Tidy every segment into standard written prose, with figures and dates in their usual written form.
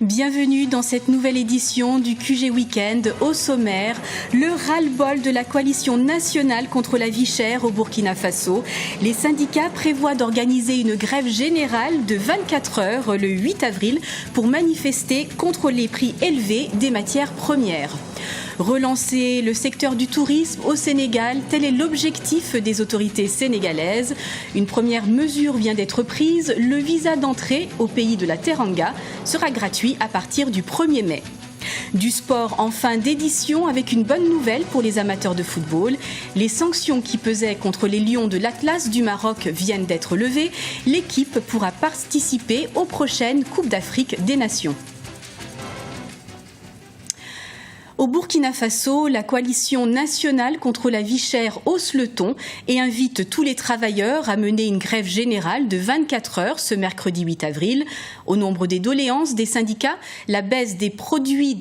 Bienvenue dans cette nouvelle édition du QG Week-end. Au sommaire, le ras-le-bol de la coalition nationale contre la vie chère au Burkina Faso. Les syndicats prévoient d'organiser une grève générale de 24 heures le 8 avril pour manifester contre les prix élevés des matières premières. Relancer le secteur du tourisme au Sénégal, tel est l'objectif des autorités sénégalaises. Une première mesure vient d'être prise. Le visa d'entrée au pays de la Teranga sera gratuit à partir du 1er mai. Du sport en fin d'édition avec une bonne nouvelle pour les amateurs de football. Les sanctions qui pesaient contre les Lions de l'Atlas du Maroc viennent d'être levées. L'équipe pourra participer aux prochaines Coupes d'Afrique des Nations. Au Burkina Faso, la coalition nationale contre la vie chère hausse le ton et invite tous les travailleurs à mener une grève générale de 24 heures ce mercredi 8 avril. Au nombre des doléances des syndicats, la baisse des prix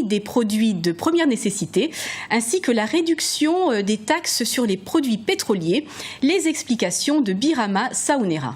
des produits de première nécessité, ainsi que la réduction des taxes sur les produits pétroliers. Les explications de Birama Saounera.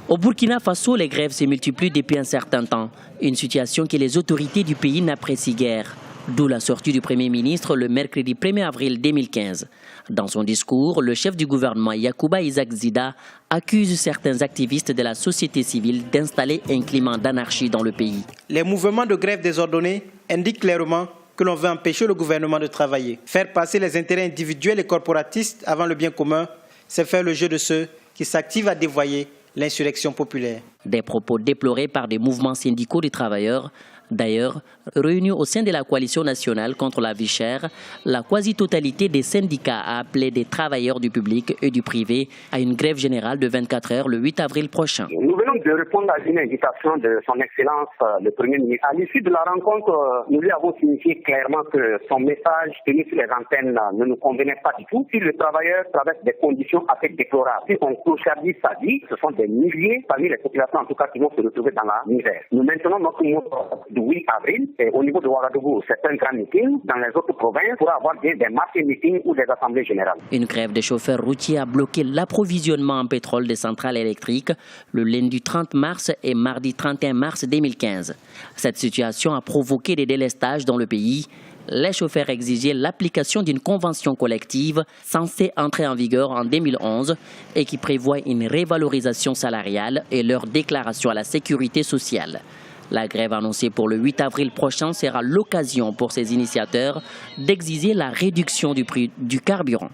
Au Burkina Faso, les grèves se multiplient depuis un certain temps. Une situation que les autorités du pays n'apprécient guère. D'où la sortie du Premier ministre le mercredi 1er avril 2015. Dans son discours, le chef du gouvernement, Yacouba Isaac Zida, accuse certains activistes de la société civile d'installer un climat d'anarchie dans le pays. Les mouvements de grève désordonnés indiquent clairement que l'on veut empêcher le gouvernement de travailler. Faire passer les intérêts individuels et corporatistes avant le bien commun, c'est faire le jeu de ceux qui s'activent à dévoyer l'insurrection populaire. Des propos déplorés par des mouvements syndicaux des travailleurs. D'ailleurs, réunis au sein de la coalition nationale contre la vie chère, la quasi-totalité des syndicats a appelé des travailleurs du public et du privé à une grève générale de 24 heures le 8 avril prochain. Nous venons de répondre à une invitation de son Excellence le Premier ministre. À l'issue de la rencontre, nous lui avons signifié clairement que son message tenu sur les antennes ne nous convenait pas du tout. Si le travailleur traverse des conditions assez déplorables, si on clochardise sa vie, ce sont des milliers parmi les populations en tout cas qui vont se retrouver dans la misère. Nous maintenons notre mot du 8 avril et au niveau de Ouagadougou, c'est un grand meeting. Dans les autres provinces, pour avoir des marchés meetings ou des assemblées générales. Une grève des chauffeurs routiers a bloqué l'approvisionnement en pétrole des centrales électriques le lundi 30 mars et mardi 31 mars 2015. Cette situation a provoqué des délestages dans le pays. Les chauffeurs exigeaient l'application d'une convention collective censée entrer en vigueur en 2011 et qui prévoit une révalorisation salariale et leur déclaration à la sécurité sociale. La grève annoncée pour le 8 avril prochain sera l'occasion pour ses initiateurs d'exiger la réduction du prix du carburant.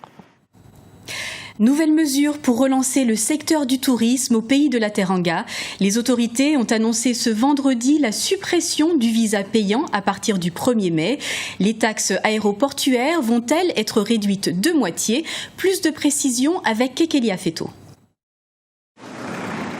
Nouvelle mesure pour relancer le secteur du tourisme au pays de la Teranga. Les autorités ont annoncé ce vendredi la suppression du visa payant à partir du 1er mai. Les taxes aéroportuaires vont-elles être réduites de moitié? Plus de précisions avec Kekelia Feto.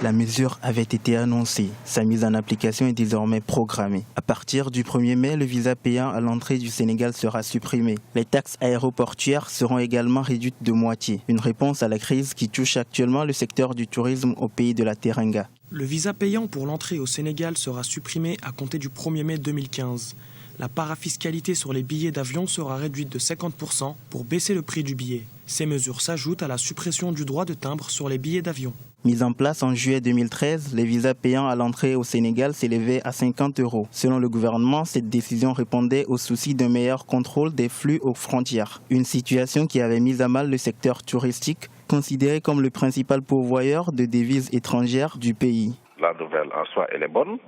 La mesure avait été annoncée. Sa mise en application est désormais programmée. À partir du 1er mai, le visa payant à l'entrée du Sénégal sera supprimé. Les taxes aéroportuaires seront également réduites de moitié. Une réponse à la crise qui touche actuellement le secteur du tourisme au pays de la Teranga. Le visa payant pour l'entrée au Sénégal sera supprimé à compter du 1er mai 2015. La parafiscalité sur les billets d'avion sera réduite de 50% pour baisser le prix du billet. Ces mesures s'ajoutent à la suppression du droit de timbre sur les billets d'avion. Mise en place en juillet 2013, les visas payants à l'entrée au Sénégal s'élevaient à 50 €. Selon le gouvernement, cette décision répondait au souci d'un meilleur contrôle des flux aux frontières. Une situation qui avait mis à mal le secteur touristique, considéré comme le principal pourvoyeur de devises étrangères du pays. La nouvelle en soi, elle est bonne.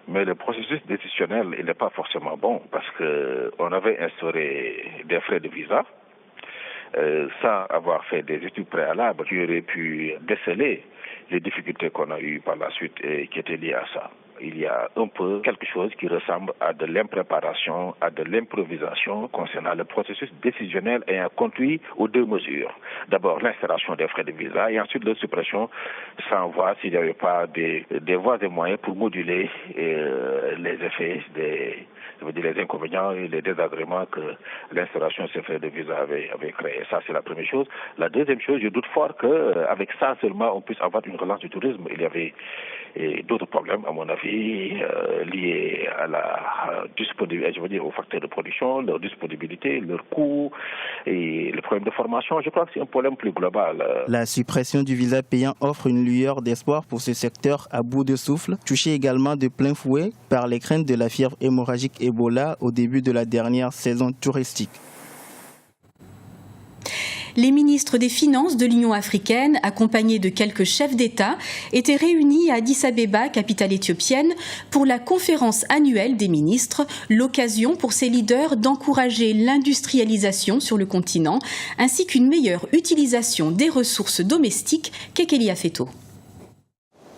Mais le processus décisionnel, il n'est pas forcément bon parce qu'on avait instauré des frais de visa sans avoir fait des études préalables qui auraient pu déceler les difficultés qu'on a eues par la suite et qui étaient liées à ça. Il y a un peu quelque chose qui ressemble à de l'impréparation, à de l'improvisation concernant le processus décisionnel ayant conduit aux deux mesures. D'abord l'installation des frais de visa et ensuite leur suppression sans voir s'il n'y avait pas des voies et moyens pour moduler les effets les inconvénients et les désagréments que l'instauration de ces frais de visa avait créé. Ça, c'est la première chose. La deuxième chose, je doute fort qu'avec ça seulement, on puisse avoir une relance du tourisme. Il y avait d'autres problèmes, à mon avis, liés à la disponibilité, aux facteurs de production, leur disponibilité, leur coût et le problème de formation. Je crois que c'est un problème plus global. La suppression du visa payant offre une lueur d'espoir pour ce secteur à bout de souffle, touché également de plein fouet par les craintes de la fièvre hémorragique Ebola au début de la dernière saison touristique. Les ministres des Finances de l'Union africaine, accompagnés de quelques chefs d'État, étaient réunis à Addis-Abeba, capitale éthiopienne, pour la conférence annuelle des ministres, l'occasion pour ces leaders d'encourager l'industrialisation sur le continent, ainsi qu'une meilleure utilisation des ressources domestiques. Kekeli Afeto.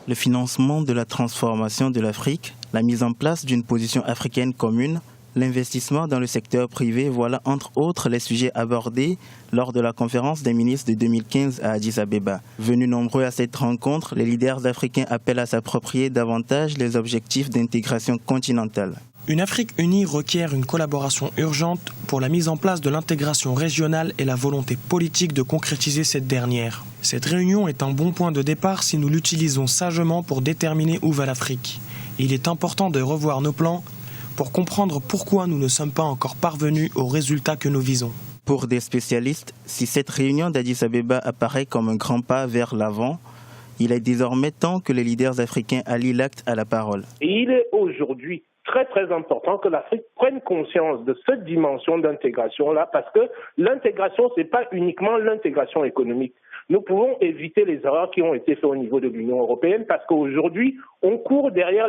Le financement de la transformation de l'Afrique, la mise en place d'une position africaine commune, l'investissement dans le secteur privé, voilà entre autres les sujets abordés lors de la conférence des ministres de 2015 à Addis-Abeba. Venus nombreux à cette rencontre, les leaders africains appellent à s'approprier davantage les objectifs d'intégration continentale. Une Afrique unie requiert une collaboration urgente pour la mise en place de l'intégration régionale et la volonté politique de concrétiser cette dernière. Cette réunion est un bon point de départ si nous l'utilisons sagement pour déterminer où va l'Afrique. Il est important de revoir nos plans pour comprendre pourquoi nous ne sommes pas encore parvenus aux résultats que nous visons. Pour des spécialistes, si cette réunion d'Addis-Abeba apparaît comme un grand pas vers l'avant, il est désormais temps que les leaders africains allient l'acte à la parole. Et il est aujourd'hui très très important que l'Afrique prenne conscience de cette dimension d'intégration-là, parce que l'intégration, ce n'est pas uniquement l'intégration économique. Nous pouvons éviter les erreurs qui ont été faites au niveau de l'Union européenne parce qu'aujourd'hui, on court derrière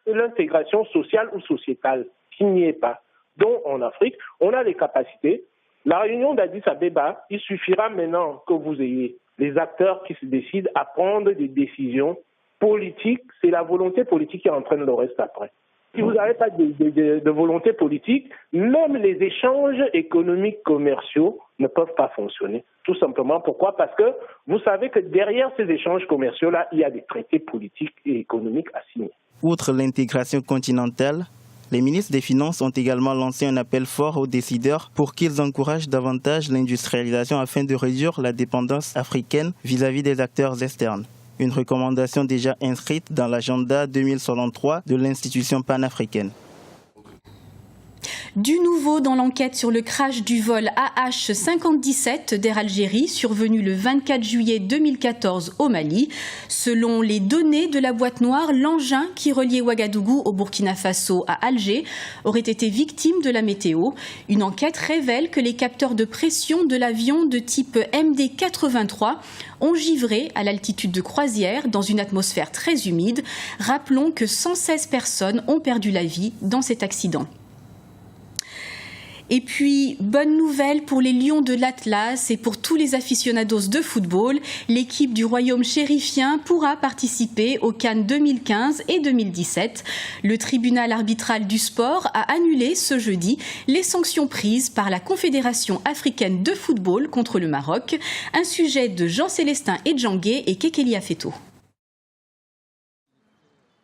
l'intégration sociale ou sociétale qui n'y est pas. Donc, en Afrique, on a les capacités. La réunion d'Addis-Abeba, il suffira maintenant que vous ayez les acteurs qui se décident à prendre des décisions politiques. C'est la volonté politique qui entraîne le reste après. Si vous n'avez pas de volonté politique, même les échanges économiques commerciaux ne peuvent pas fonctionner. Tout simplement, pourquoi ? Parce que vous savez que derrière ces échanges commerciaux-là, il y a des traités politiques et économiques à signer. Outre l'intégration continentale, les ministres des Finances ont également lancé un appel fort aux décideurs pour qu'ils encouragent davantage l'industrialisation afin de réduire la dépendance africaine vis-à-vis des acteurs externes. Une recommandation déjà inscrite dans l'agenda 2063 de l'institution panafricaine. Du nouveau dans l'enquête sur le crash du vol AH-57 d'Air Algérie survenu le 24 juillet 2014 au Mali. Selon les données de la boîte noire, l'engin qui reliait Ouagadougou au Burkina Faso à Alger aurait été victime de la météo. Une enquête révèle que les capteurs de pression de l'avion de type MD-83 ont givré à l'altitude de croisière dans une atmosphère très humide. Rappelons que 116 personnes ont perdu la vie dans cet accident. Et puis, bonne nouvelle pour les Lions de l'Atlas et pour tous les aficionados de football. L'équipe du Royaume chérifien pourra participer aux CAN 2015 et 2017. Le tribunal arbitral du sport a annulé ce jeudi les sanctions prises par la Confédération africaine de football contre le Maroc. Un sujet de Jean-Célestin Edjanguet et Kekeli Afeto.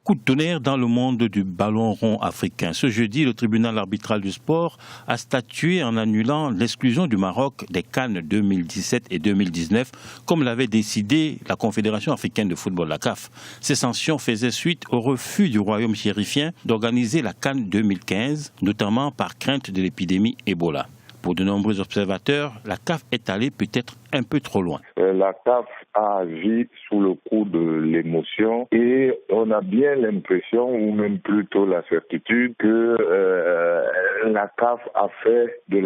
Coup de tonnerre dans le monde du ballon rond africain. Ce jeudi, le tribunal arbitral du sport a statué en annulant l'exclusion du Maroc des CAN 2017 et 2019, comme l'avait décidé la Confédération africaine de football, la CAF. Ces sanctions faisaient suite au refus du royaume chérifien d'organiser la CAN 2015, notamment par crainte de l'épidémie Ebola. Pour de nombreux observateurs, la CAF est allée peut-être un peu trop loin. La CAF a agi sous le coup de l'émotion et on a bien l'impression, ou même plutôt la certitude, que la CAF a fait de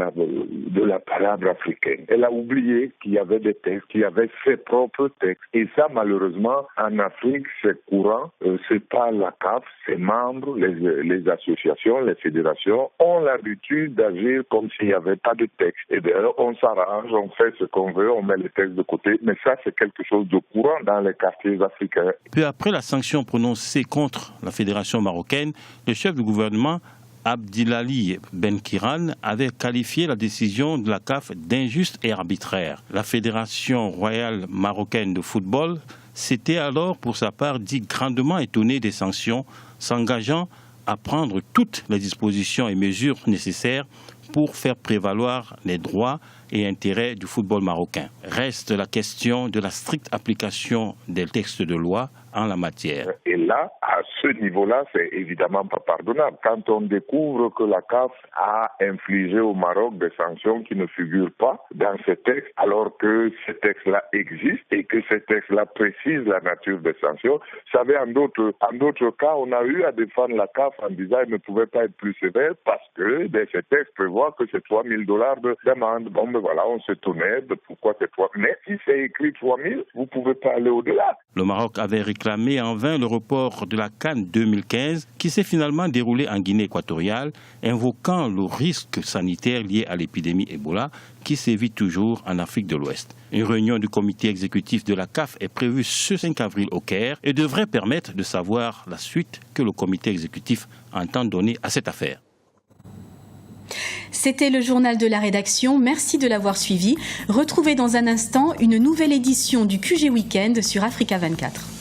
la palabre africaine. Elle a oublié qu'il y avait des textes, qu'il y avait ses propres textes. Et ça, malheureusement, en Afrique, c'est courant. C'est pas la CAF, ses membres, les associations, les fédérations ont l'habitude d'agir comme s'il n'y avait pas de texte. Et bien, on s'arrange, on fait ce qu'on veut, on met les textes de côté. Mais ça, c'est quelque chose de courant dans les quartiers africains. Peu après la sanction prononcée contre la fédération marocaine, le chef du gouvernement, Abdilali Ben Kiran, avait qualifié la décision de la CAF d'injuste et arbitraire. La Fédération royale marocaine de football s'était alors, pour sa part, dit grandement étonnée des sanctions, s'engageant à prendre toutes les dispositions et mesures nécessaires pour faire prévaloir les droits et intérêts du football marocain. Reste la question de la stricte application des textes de loi en la matière. Et là, à ce niveau-là, c'est évidemment pas pardonnable. Quand on découvre que la CAF a infligé au Maroc des sanctions qui ne figurent pas dans ces textes, alors que ces textes-là existent et que ces textes-là précisent la nature des sanctions. Vous savez, en d'autres cas, on a eu à défendre la CAF en disant qu'elle ne pouvait pas être plus sévère parce que ces textes prévoient que c'est $3,000 d'amende. Bon, mais voilà, on s'étonnait de pourquoi c'est 3 000. Mais si c'est écrit 3 000, vous ne pouvez pas aller au-delà. Le Maroc avait réclamé en vain le report de la CAN 2015 qui s'est finalement déroulée en Guinée équatoriale, invoquant le risque sanitaire lié à l'épidémie Ebola qui sévit toujours en Afrique de l'Ouest. Une réunion du comité exécutif de la CAF est prévue ce 5 avril au Caire et devrait permettre de savoir la suite que le comité exécutif entend donner à cette affaire. C'était le journal de la rédaction. Merci de l'avoir suivi. Retrouvez dans un instant une nouvelle édition du QG Weekend sur Africa 24.